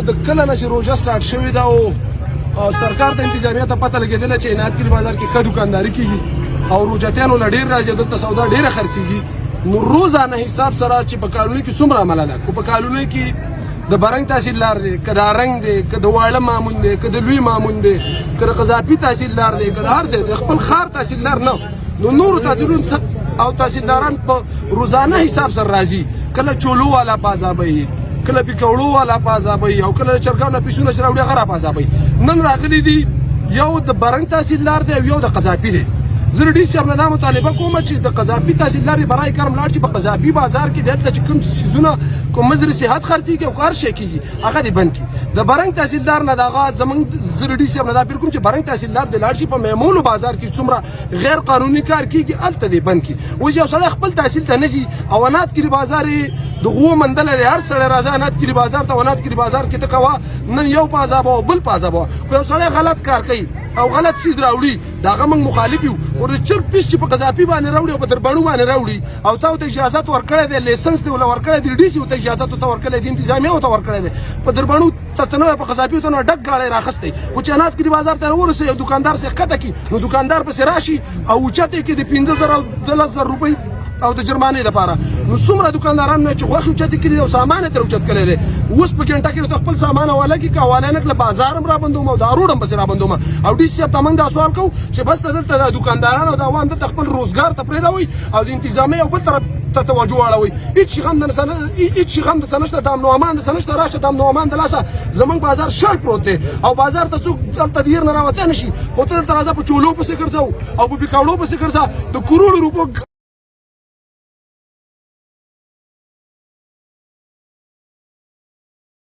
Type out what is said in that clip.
د کله نه چې روژه سټارټ شوې ده او سرکار ته انتظامیه ته پته لګېدله چې عنایتګیري بازار کې ښه دوکانداري کېږي او روژتیانو له ډېر راځي دلته سودا ډېره خرڅېږي نو روزانه حساب سره چې په کالوني کې څومره عمله ده خو په کالوني کې د برنګ تحصیلدار دی که د رنګ دی که د واړه مامون دی که د لوی مامون دی که د قذافي تحصیلدار دی که د هر ځای د خپل ښار تحصیلدار نه نو نورو تحصیلونو او تحصیلداران په روزانه حساب سره راځي کله چولو والا په عذابوي کله پیکوړو والا په عذابوي او کله چرګاو نه پیسونه چې راوړي هغه په عذابوي نن راغلي دي یو د برنګ تحصیلدار دی او یو د قذافي دی زه ډي سي صاحب نه دا مطالبه کوم چې د قذافي تحصیلدار برای کرم لاړ چې په قذافي بازار کې دلته چې کوم سیزونه کوم مزر صحت خرڅېږي او هر شی کېږي هغه دې بند کړي د برنګ تحصیلدار نه دغه زموږ زه ډي سي صاحب نه دا پیر کوم چې برنګ تحصیلدار د لاړ شي په معمولو بازار کې څومره غیر قانوني کار کېږي هلته دې بند کړي اوس یو سړی خپل تحصیل ته نه ځي او عنایتګیري بازار یې د غو مندله دی هر سړی راځه عنایتګیري بازار ته عنایتګیري بازار کې ته کوه نن یو په عذابه او بل په عذابه خو یو سړی غلط کار کوي او غلط چیز راوړي د هغه موږ مخالف یو خو د چرګ پیس چې په قذافي باندې راوړي او په دربڼو باندې راوړي او تا ورته اجازت ورکړی دی لیسنس دی ورله ورکړی دی ډي سي ورته اجازت ورته ورکړی دی انتظامیه ورته ورکړی دی په دربڼو ته څه نه وی په قذافي ورته نه ډک ګاړی راخستی خو چې عنایتګیري بازار ته ورسوي یو دوکاندار سې ښکته کړي نو دوکاندار پسې راشي او اوچت یې کړي د 15,000 او 10,000 روپۍ او د جرمانې لپاره نو څومره دوکانداران چې غوښې اوچتې کړي دي او سامان یې ترې اوچت کړی دی اوس په ګنټه کې ته خپل سامان حواله کړي که حواله نه کړه بازار هم رابندوم او دا روډ هم پسې رابندوم او ډي سي صاحب ته موږ دا سوال کوو چې بس ته دلته د دوکانداران او د عوام دلته خپل روزګار ته پرېږدوئ او د انتظامیې یو بل طرف ته توجه واړوئ هېڅ شي غم درڅه نشته د امن و امان درڅه نشته راشه د امن و امان د لاسه زموږ بازار شل پروت دی او بازار ته څوک دلته د هیر نه راوتی نه شي خو ته دلته راځه په چولو پسې ګرځو او په پیکاوړو پسې ګرځه د کروړو روپو